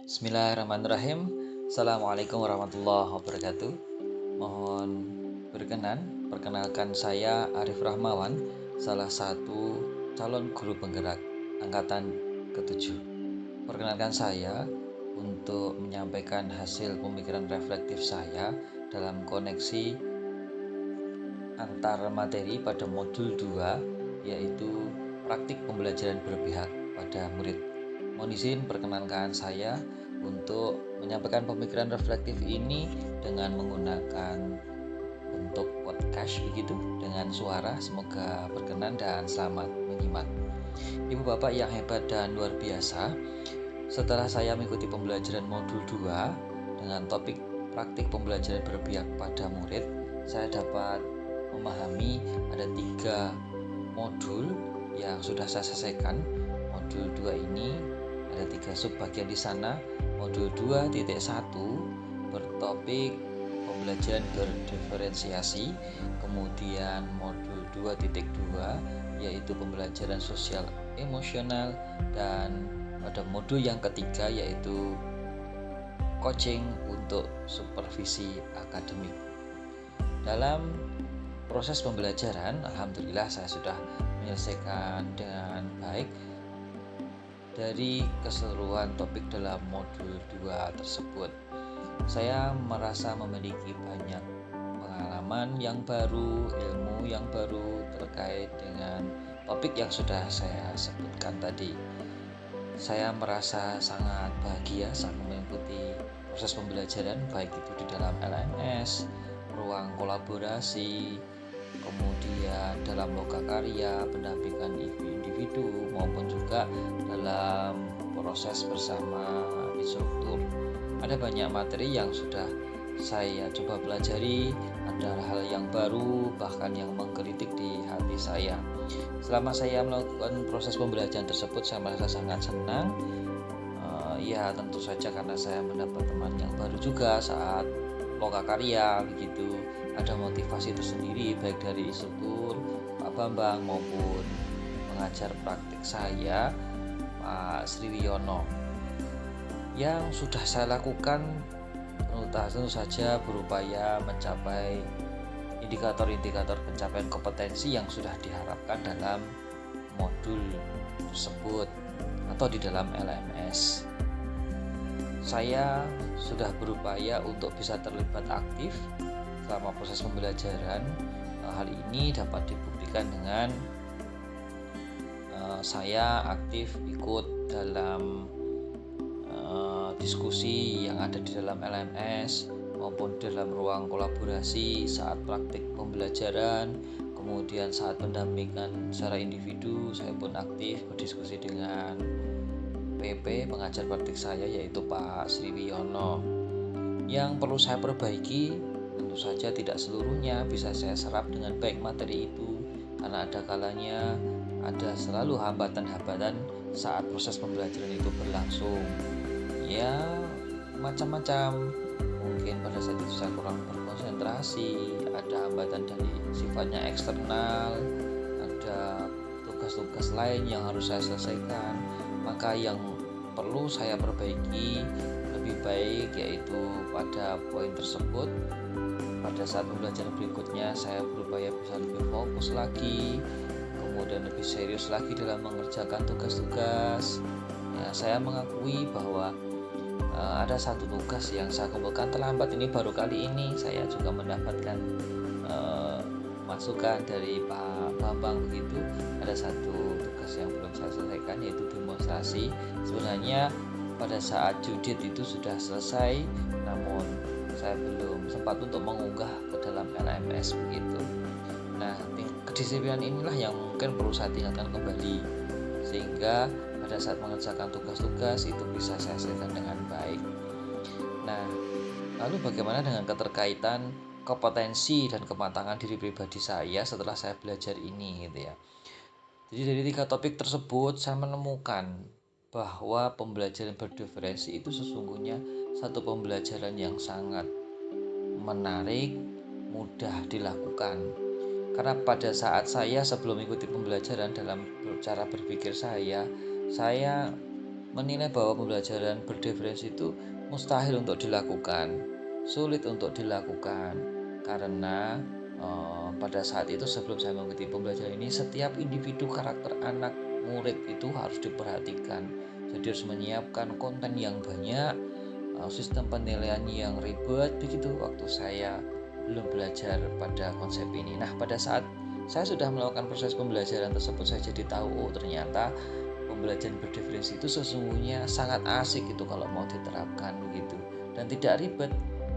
Bismillahirrahmanirrahim. Assalamualaikum warahmatullahi wabarakatuh. Mohon berkenan, perkenalkan saya Arif Rahmawan, salah satu calon guru penggerak angkatan ke-7. Perkenalkan saya untuk menyampaikan hasil pemikiran reflektif saya dalam koneksi antar materi pada modul 2, yaitu praktik pembelajaran berpihak pada murid. Mohon izin perkenankan saya untuk menyampaikan pemikiran reflektif ini dengan menggunakan bentuk podcast begitu dengan suara. Semoga berkenan dan selamat menyimak. Ibu bapak yang hebat dan luar biasa, setelah saya mengikuti pembelajaran modul 2 dengan topik praktik pembelajaran berpihak pada murid, saya dapat memahami ada 3 modul yang sudah saya selesaikan. Modul 2 ini ada 3 subbagian di sana. Modul 2.1 bertopik pembelajaran berdiferensiasi. Kemudian modul 2.2 yaitu pembelajaran sosial emosional, dan pada modul yang ketiga yaitu coaching untuk supervisi akademik. Dalam proses pembelajaran, alhamdulillah saya sudah menyelesaikan dengan baik dari keseluruhan topik dalam modul 2 tersebut. Saya merasa memiliki banyak pengalaman yang baru, ilmu yang baru terkait dengan topik yang sudah saya sebutkan tadi. Saya merasa sangat bahagia saat mengikuti proses pembelajaran, baik itu di dalam LMS, ruang kolaborasi, kemudian dalam lokakarya, pendampingan individu, maupun juga dalam proses bersama instruktur. Ada banyak materi yang sudah saya coba pelajari, ada hal yang baru, bahkan yang menggelitik di hati saya. Selama saya melakukan proses pembelajaran tersebut, saya merasa sangat senang. Ya tentu saja karena saya mendapat teman yang baru juga saat lokakarya begitu. Ada motivasi tersendiri baik dari instruktur Pak Bambang maupun pengajar praktik saya Pak Sriwiono. Yang sudah saya lakukan tentu saja berupaya mencapai indikator-indikator pencapaian kompetensi yang sudah diharapkan dalam modul tersebut atau di dalam LMS. Saya sudah berupaya untuk bisa terlibat aktif selama proses pembelajaran. Hal ini dapat dibuktikan dengan saya aktif ikut dalam diskusi yang ada di dalam LMS maupun dalam ruang kolaborasi saat praktik pembelajaran. Kemudian saat pendampingan secara individu, saya pun aktif berdiskusi dengan PP pengajar praktik saya yaitu Pak Sriwiono. Yang perlu saya perbaiki, tentu saja tidak seluruhnya bisa saya serap dengan baik materi itu, karena ada kalanya ada selalu hambatan-hambatan saat proses pembelajaran itu berlangsung. Ya macam-macam, mungkin pada saat itu saya kurang berkonsentrasi, ada hambatan dari sifatnya eksternal, ada tugas-tugas lain yang harus saya selesaikan. Maka yang perlu saya perbaiki lebih baik yaitu pada poin tersebut. Pada saat pembelajaran berikutnya saya berupaya bisa lebih fokus lagi, kemudian lebih serius lagi dalam mengerjakan tugas-tugas. Ya, saya mengakui bahwa ada satu tugas yang saya kumpulkan terlambat. Ini baru kali ini saya juga mendapatkan masukan dari Pak Bambang begitu. Ada satu tugas yang belum saya selesaikan yaitu demonstrasi. Sebenarnya pada saat judit itu sudah selesai, namun saya belum sempat untuk mengunggah ke dalam LMS begitu. Nah, kedisiplinan inilah yang mungkin perlu saya tingkatkan kembali sehingga pada saat mengerjakan tugas-tugas itu bisa saya selesaikan dengan baik. Nah, lalu bagaimana dengan keterkaitan kompetensi dan kematangan diri pribadi saya setelah saya belajar ini gitu ya. Jadi dari 3 topik tersebut saya menemukan bahwa pembelajaran berdiferensi itu sesungguhnya satu pembelajaran yang sangat menarik, mudah dilakukan. Karena pada saat saya sebelum mengikuti pembelajaran, dalam cara berpikir saya menilai bahwa pembelajaran berdiferensi itu mustahil untuk dilakukan, sulit untuk dilakukan, karena pada saat itu sebelum saya mengikuti pembelajaran ini, setiap individu karakter anak murid itu harus diperhatikan. Jadi harus menyiapkan konten yang banyak, sistem penilaian yang ribet begitu waktu saya belum belajar pada konsep ini. Nah, pada saat saya sudah melakukan proses pembelajaran tersebut, saya jadi tahu, oh ternyata pembelajaran berdiferensi itu sesungguhnya sangat asik gitu kalau mau diterapkan begitu, dan tidak ribet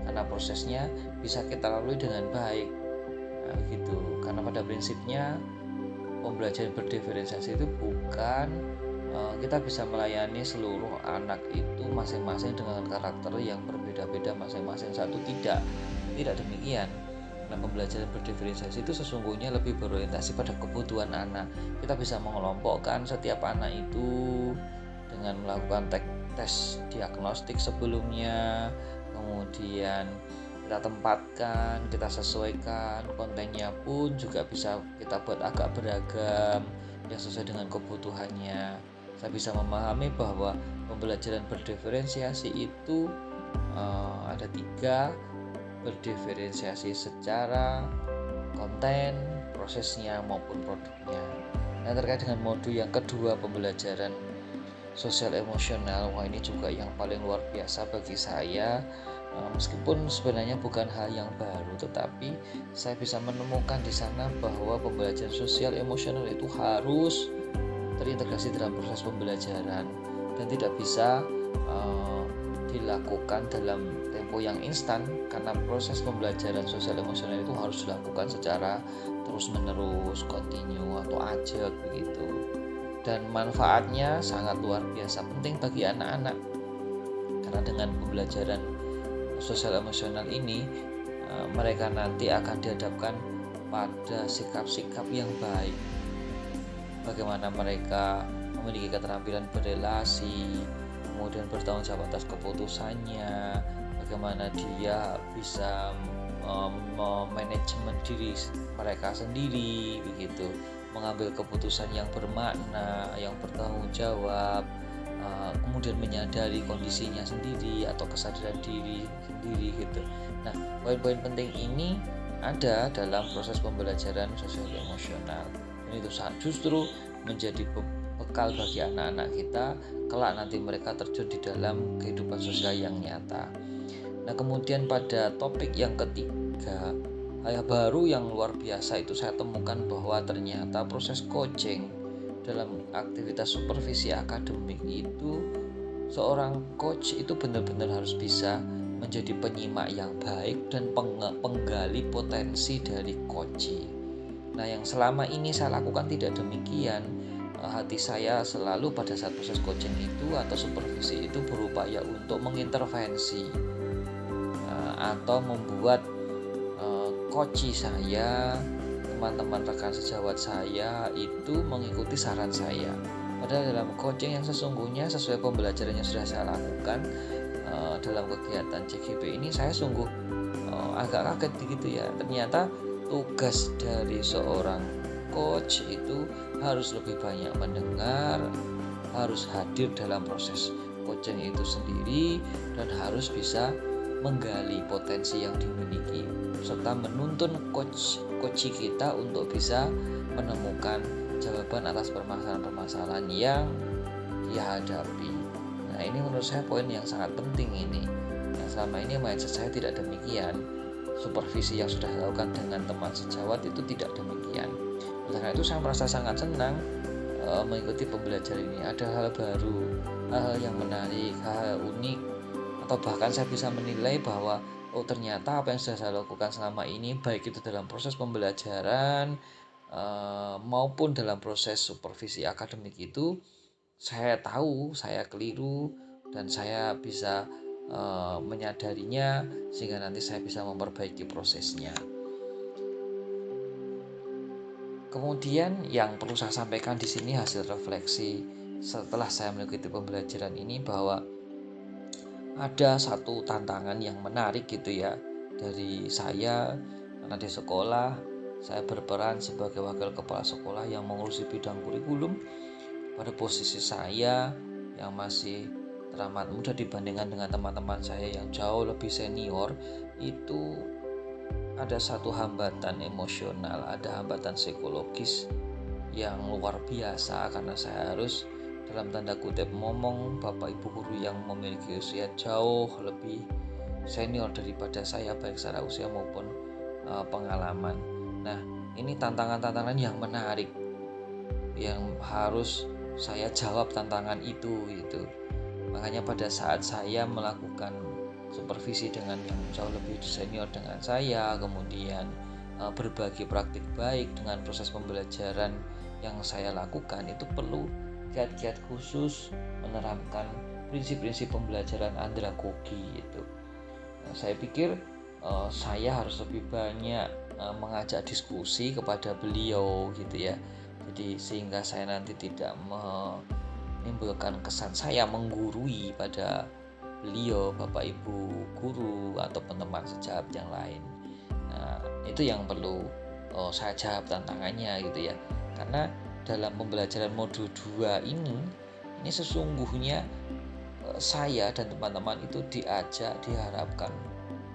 karena prosesnya bisa kita lalui dengan baik. Nah, gitu. Karena pada prinsipnya pembelajaran berdiferensiasi itu bukan kita bisa melayani seluruh anak itu masing-masing dengan karakter yang berbeda-beda masing-masing satu, tidak demikian. Nah, pembelajaran berdiferensiasi itu sesungguhnya lebih berorientasi pada kebutuhan anak. Kita bisa mengelompokkan setiap anak itu dengan melakukan tes diagnostik sebelumnya, kemudian kita tempatkan, kita sesuaikan, kontennya pun juga bisa kita buat agak beragam yang sesuai dengan kebutuhannya. Saya bisa memahami bahwa pembelajaran berdiferensiasi itu ada 3: berdiferensiasi secara konten, prosesnya maupun produknya. Nah, terkait dengan modul yang kedua, pembelajaran sosial emosional, wah ini juga yang paling luar biasa bagi saya. Meskipun sebenarnya bukan hal yang baru, tetapi saya bisa menemukan di sana bahwa pembelajaran sosial emosional itu harus terintegrasi dalam proses pembelajaran dan tidak bisa dilakukan dalam tempo yang instan, karena proses pembelajaran sosial emosional itu harus dilakukan secara terus menerus, kontinu atau ajak begitu. Dan manfaatnya sangat luar biasa penting bagi anak-anak, karena dengan pembelajaran sosial emosional ini mereka nanti akan dihadapkan pada sikap-sikap yang baik, bagaimana mereka memiliki keterampilan berelasi, kemudian bertanggung jawab atas keputusannya, bagaimana dia bisa memanajemen diri mereka sendiri begitu, mengambil keputusan yang bermakna, yang bertanggung jawab, kemudian menyadari kondisinya sendiri atau kesadaran diri sendiri gitu. Nah, poin-poin penting ini ada dalam proses pembelajaran sosial emosional, dan itu justru menjadi bekal bagi anak-anak kita kelak nanti mereka terjun di dalam kehidupan sosial yang nyata. Nah, kemudian pada topik yang ketiga, hal baru yang luar biasa itu saya temukan bahwa ternyata proses coaching dalam aktivitas supervisi akademik itu, seorang coach itu benar-benar harus bisa menjadi penyimak yang baik dan penggali potensi dari coaching. Nah, yang selama ini saya lakukan tidak demikian. Hati saya selalu pada saat proses coaching itu atau supervisi itu berupaya untuk mengintervensi atau membuat coach saya, teman-teman rekan sejawat saya itu mengikuti saran saya. Padahal dalam coaching yang sesungguhnya sesuai pembelajaran yang sudah saya lakukan dalam kegiatan CGP ini, saya sungguh agak kaget begitu ya. Ternyata tugas dari seorang coach itu harus lebih banyak mendengar, harus hadir dalam proses coaching itu sendiri, dan harus bisa menggali potensi yang dimiliki serta menuntun coach kita untuk bisa menemukan jawaban atas permasalahan-permasalahan yang dihadapi. Nah, ini menurut saya poin yang sangat penting ini. Nah, selama ini mindset saya tidak demikian. Supervisi yang sudah dilakukan dengan teman sejawat itu tidak demikian. Karena itu saya merasa sangat senang mengikuti pembelajaran ini. Ada hal baru, hal yang menarik, hal unik, atau bahkan saya bisa menilai bahwa oh ternyata apa yang sudah saya lakukan selama ini, baik itu dalam proses pembelajaran maupun dalam proses supervisi akademik itu, saya tahu saya keliru dan saya bisa menyadarinya sehingga nanti saya bisa memperbaiki prosesnya. Kemudian yang perlu saya sampaikan di sini hasil refleksi setelah saya mengikuti pembelajaran ini, bahwa ada satu tantangan yang menarik gitu ya dari saya, karena di sekolah saya berperan sebagai wakil kepala sekolah yang mengurusi bidang kurikulum. Pada posisi saya yang masih teramat muda dibandingkan dengan teman-teman saya yang jauh lebih senior, itu ada satu hambatan emosional, ada hambatan psikologis yang luar biasa karena saya harus dalam tanda kutip ngomong bapak ibu guru yang memiliki usia jauh lebih senior daripada saya baik secara usia maupun pengalaman. Nah, ini tantangan-tantangan yang menarik yang harus saya jawab tantangan itu gitu. Makanya pada saat saya melakukan supervisi dengan yang jauh lebih senior dengan saya, kemudian berbagi praktik baik dengan proses pembelajaran yang saya lakukan, itu perlu kiat-kiat khusus menerapkan prinsip-prinsip pembelajaran andragogi gitu. Nah, saya pikir saya harus lebih banyak mengajak diskusi kepada beliau gitu ya. Jadi sehingga saya nanti tidak menimbulkan kesan saya menggurui pada beliau, bapak ibu guru ataupun teman sejawat yang lain. Nah, itu yang perlu saya jawab tantangannya gitu ya. Karena dalam pembelajaran modul 2 ini sesungguhnya saya dan teman-teman itu diharapkan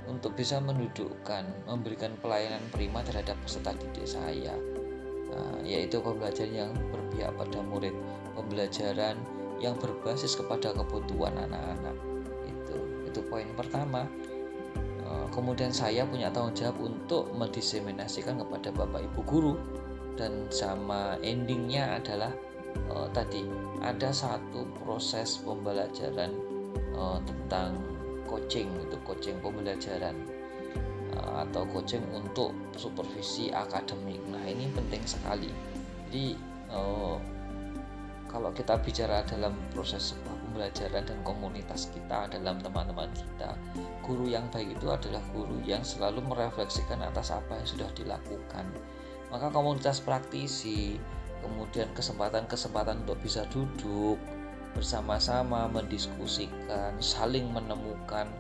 untuk bisa mendudukkan, memberikan pelayanan prima terhadap peserta didik saya. Yaitu pembelajaran yang berpihak pada murid, pembelajaran yang berbasis kepada kebutuhan anak-anak. Itu poin pertama. Kemudian saya punya tanggung jawab untuk mendiseminasikan kepada bapak ibu guru, dan sama endingnya adalah tadi ada satu proses pembelajaran tentang coaching, itu coaching pembelajaran atau coaching untuk supervisi akademik. Nah, ini penting sekali. Jadi kalau kita bicara dalam proses sebuah pembelajaran dan komunitas kita, dalam teman-teman kita, guru yang baik itu adalah guru yang selalu merefleksikan atas apa yang sudah dilakukan. Maka komunitas praktisi, kemudian kesempatan-kesempatan untuk bisa duduk bersama-sama, mendiskusikan, saling menemukan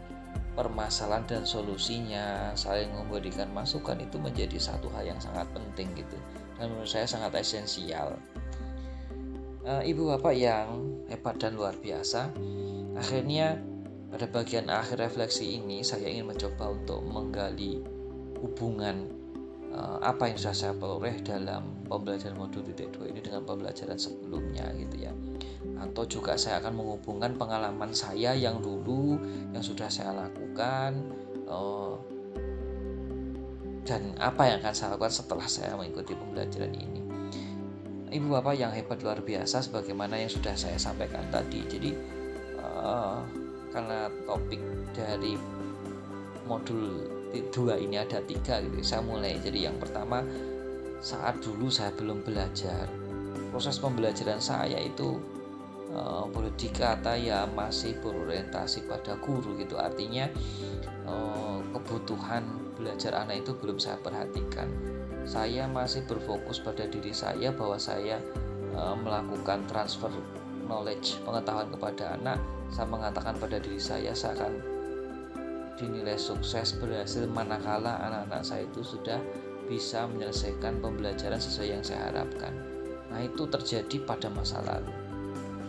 permasalahan dan solusinya, saling memberikan masukan, itu menjadi satu hal yang sangat penting gitu, dan menurut saya sangat esensial. Ibu bapak yang hebat dan luar biasa, akhirnya pada bagian akhir refleksi ini saya ingin mencoba untuk menggali hubungan apa yang sudah saya peroleh dalam pembelajaran modul 2 ini dengan pembelajaran sebelumnya gitu ya. Atau juga saya akan menghubungkan pengalaman saya yang dulu yang sudah saya lakukan dan apa yang akan saya lakukan setelah saya mengikuti pembelajaran ini. Ibu bapak yang hebat luar biasa, sebagaimana yang sudah saya sampaikan tadi. Jadi karena topik dari modul 2 ini ada 3 gitu, saya mulai. Jadi yang pertama, saat dulu saya belum belajar, proses pembelajaran saya itu boleh dikata ya masih berorientasi pada guru gitu. Artinya kebutuhan belajar anak itu belum saya perhatikan. Saya masih berfokus pada diri saya, bahwa saya melakukan transfer knowledge, pengetahuan kepada anak. Saya mengatakan pada diri saya akan dinilai sukses berhasil manakala anak-anak saya itu sudah bisa menyelesaikan pembelajaran sesuai yang saya harapkan. Nah, itu terjadi pada masa lalu.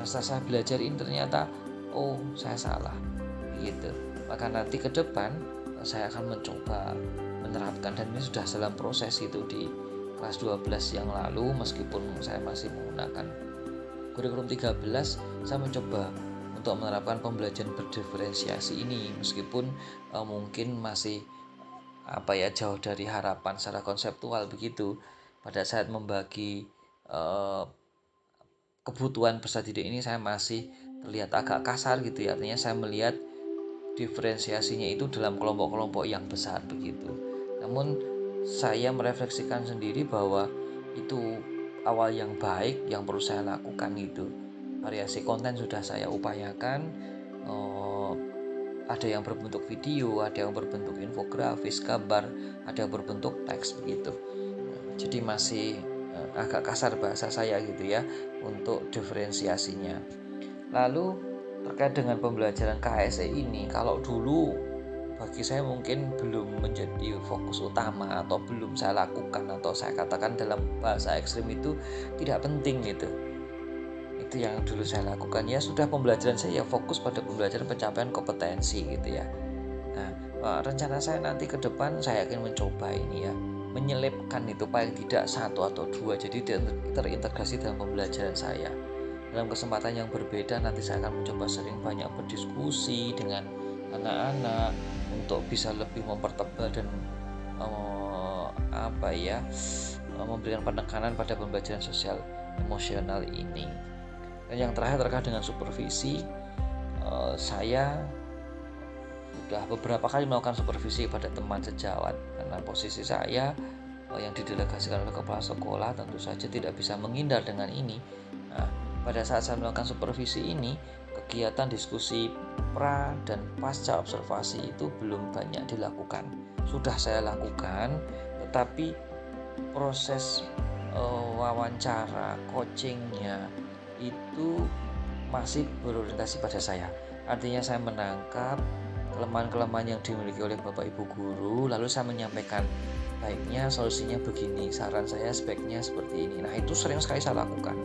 Setelah saya belajar ini ternyata saya salah gitu. Maka nanti ke depan saya akan mencoba menerapkan, dan ini sudah dalam proses itu di kelas 12 yang lalu. Meskipun saya masih menggunakan kurikulum 13, saya mencoba untuk menerapkan pembelajaran berdiferensiasi ini, meskipun mungkin masih jauh dari harapan secara konseptual begitu. Pada saat membagi kebutuhan peserta didik ini, saya masih terlihat agak kasar gitu ya. Artinya saya melihat diferensiasinya itu dalam kelompok-kelompok yang besar begitu. Namun saya merefleksikan sendiri bahwa itu awal yang baik yang perlu saya lakukan gitu. Variasi konten sudah saya upayakan, ada yang berbentuk video, ada yang berbentuk infografis, gambar, ada yang berbentuk teks begitu. Jadi masih agak kasar bahasa saya gitu ya untuk diferensiasinya. Lalu terkait dengan pembelajaran KSE ini, kalau dulu bagi saya mungkin belum menjadi fokus utama, atau belum saya lakukan, atau saya katakan dalam bahasa ekstrim itu tidak penting gitu. itu yang dulu saya lakukan. Ya sudah, pembelajaran saya ya fokus pada pembelajaran pencapaian kompetensi gitu ya. Nah, rencana saya nanti ke depan saya akan mencoba ini ya, menyelipkan itu paling tidak satu atau dua, jadi terintegrasi dalam pembelajaran saya. Dalam kesempatan yang berbeda nanti saya akan mencoba sering banyak berdiskusi dengan anak-anak untuk bisa lebih mempertebal dan memberikan penekanan pada pembelajaran sosial emosional ini. Dan yang terakhir terkait dengan supervisi, saya sudah beberapa kali melakukan supervisi pada teman sejawat karena posisi saya yang didelegasikan oleh kepala sekolah tentu saja tidak bisa menghindar dengan ini. Nah, pada saat saya melakukan supervisi ini, kegiatan diskusi pra dan pasca observasi itu belum banyak dilakukan. Sudah saya lakukan, tetapi proses wawancara, coachingnya itu masih berorientasi pada saya. Artinya saya menangkap kelemahan-kelemahan yang dimiliki oleh Bapak Ibu guru, lalu saya menyampaikan, baiknya solusinya begini, saran saya sebaiknya seperti ini. Nah, itu sering sekali saya lakukan.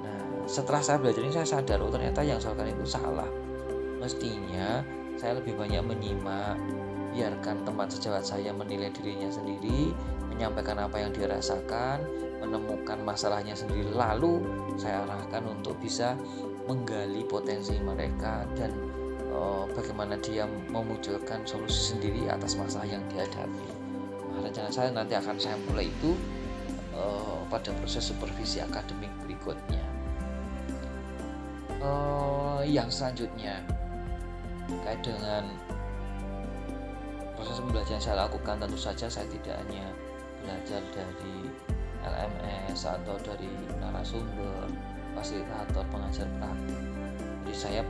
Nah, setelah saya belajar ini saya sadar, ternyata yang saya lakukan itu salah. Mestinya saya lebih banyak menyimak, biarkan teman sejawat saya menilai dirinya sendiri, menyampaikan apa yang dia rasakan, menemukan masalahnya sendiri, lalu saya arahkan untuk bisa menggali potensi mereka dan bagaimana dia memunculkan solusi sendiri atas masalah yang dihadapi. Nah, rencana saya nanti akan saya mulai itu pada proses supervisi akademik berikutnya. Yang selanjutnya terkait dengan proses pembelajaran saya lakukan, tentu saja saya tidak hanya belajar dari LMS atau dari narasumber, fasilitator, pengajar praktik. Jadi saya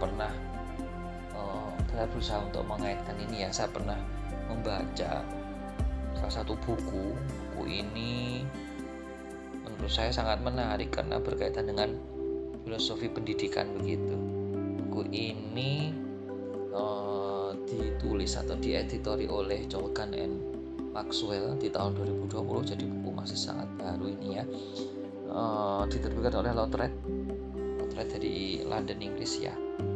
berusaha untuk mengaitkan ini ya. Saya pernah membaca salah satu buku ini menurut saya sangat menarik karena berkaitan dengan filosofi pendidikan begitu. Buku ini ditulis atau dieditori oleh Jordan and Maxwell di tahun 2020, jadi buku masih sangat baru ini ya. Diterbitkan oleh Lautred dari London, Inggris ya.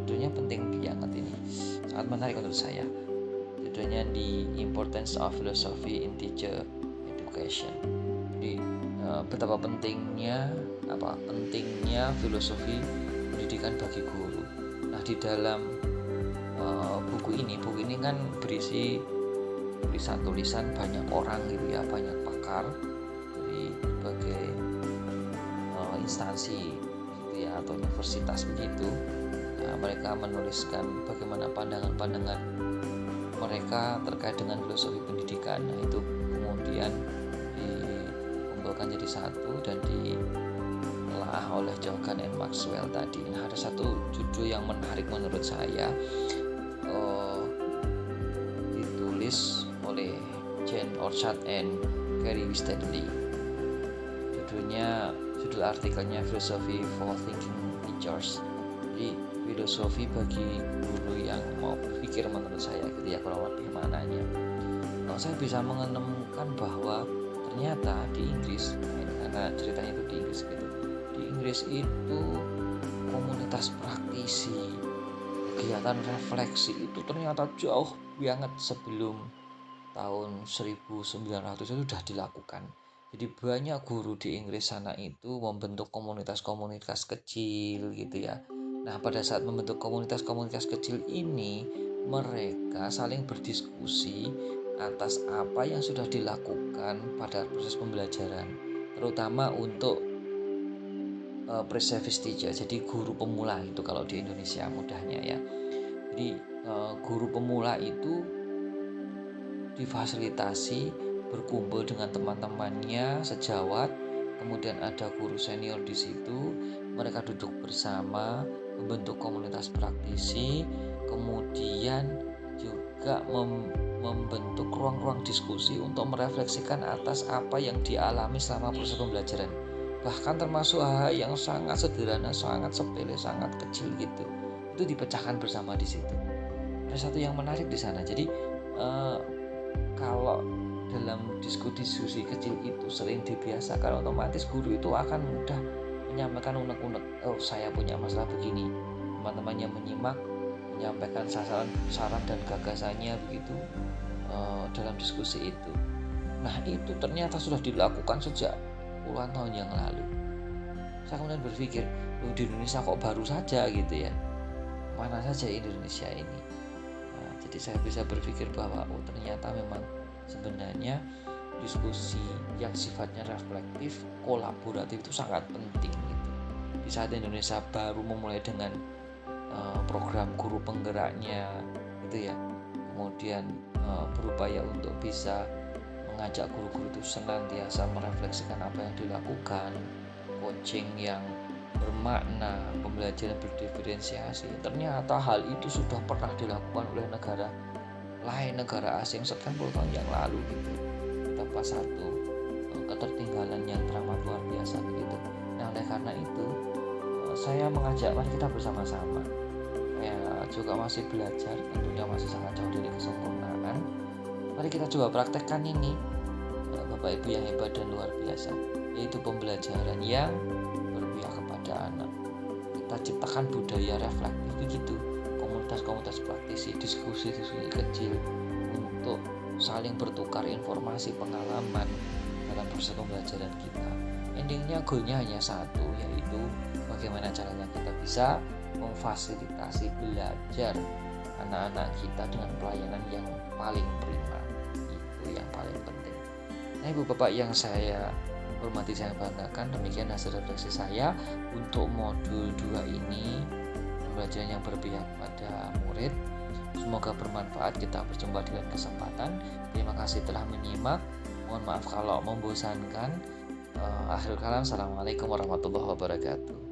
Judulnya penting banget ini, sangat menarik menurut saya. Judulnya The Importance of Philosophy in Teacher Education. Jadi betapa pentingnya filosofi pendidikan bagi guru. Nah, di dalam buku ini kan berisi tulisan-tulisan banyak orang gitu ya, banyak pakar dari berbagai instansi gitu ya, atau universitas begitu. Nah, mereka menuliskan bagaimana pandangan-pandangan mereka terkait dengan filosofi pendidikan. Nah, itu kemudian dikumpulkan jadi satu dan ditelaah oleh Jordan and Maxwell tadi. Nah, ada satu judul yang menarik menurut saya, ditulis oleh Jane Orchard and Gary Stanley. Judul artikelnya Philosophy for Thinking Teachers. Jadi filosofi bagi guru yang mau berpikir menurut saya gitu ya, kurang lebih maknanya. Saya bisa menemukan bahwa ternyata di Inggris, karena ceritanya itu di Inggris gitu, di Inggris itu komunitas praktisi, kegiatan refleksi itu ternyata jauh banget sebelum tahun 1900 itu sudah dilakukan. Jadi banyak guru di Inggris sana itu membentuk komunitas-komunitas kecil gitu ya. Nah, pada saat membentuk komunitas-komunitas kecil ini, mereka saling berdiskusi atas apa yang sudah dilakukan pada proses pembelajaran, terutama untuk pre-service teacher, jadi guru pemula itu kalau di Indonesia mudahnya ya. Jadi guru pemula itu difasilitasi berkumpul dengan teman-temannya sejawat, kemudian ada guru senior di situ, mereka duduk bersama membentuk komunitas praktisi, kemudian juga membentuk ruang-ruang diskusi untuk merefleksikan atas apa yang dialami selama proses pembelajaran, bahkan termasuk hal yang sangat sederhana, sangat sepele, sangat kecil gitu, itu dipecahkan bersama di situ. Ada satu yang menarik di sana. Jadi kalau dalam diskusi kecil itu sering dibiasakan, otomatis guru itu akan mudah menyampaikan unek-unek, oh saya punya masalah begini. Teman-temannya menyimak, menyampaikan saran dan gagasannya begitu dalam diskusi itu. Nah itu ternyata sudah dilakukan sejak puluhan tahun yang lalu. Saya kemudian berpikir, di Indonesia kok baru saja gitu ya, mana saja Indonesia ini. Nah, jadi saya bisa berpikir bahwa ternyata memang sebenarnya diskusi yang sifatnya reflektif, kolaboratif itu sangat penting gitu. Di saat Indonesia baru memulai dengan program guru penggeraknya gitu ya, kemudian berupaya untuk bisa mengajak guru-guru itu senantiasa merefleksikan apa yang dilakukan, coaching yang bermakna, pembelajaran berdiferensiasi. Ternyata hal itu sudah pernah dilakukan oleh negara lain, negara asing sekian puluh tahun yang lalu gitu. Betapa satu ketertinggalan yang teramat luar biasa begitu. Nah oleh karena itu saya mengajak mari kita bersama-sama. Saya juga masih belajar, tentunya masih sangat jauh dari kesempurnaan. Mari kita coba praktekkan ini, Bapak Ibu yang hebat dan luar biasa, yaitu pembelajaran yang berpihak kepada anak. Kita ciptakan budaya reflektif begitu, komunitas-komunitas praktisi, diskusi-diskusi kecil untuk saling bertukar informasi pengalaman dalam proses pembelajaran kita. Endingnya goalnya hanya satu, yaitu bagaimana caranya kita bisa memfasilitasi belajar anak-anak kita dengan pelayanan yang paling prima. Itu yang paling penting. Nah Ibu Bapak yang saya hormati, saya banggakan, demikian hasil refleksi saya untuk modul 2 ini, pembelajaran yang berpihak pada murid. Semoga bermanfaat. Kita berjumpa di lain kesempatan. Terima kasih telah menyimak. Mohon maaf kalau membosankan. Akhirul kalam, assalamualaikum warahmatullahi wabarakatuh.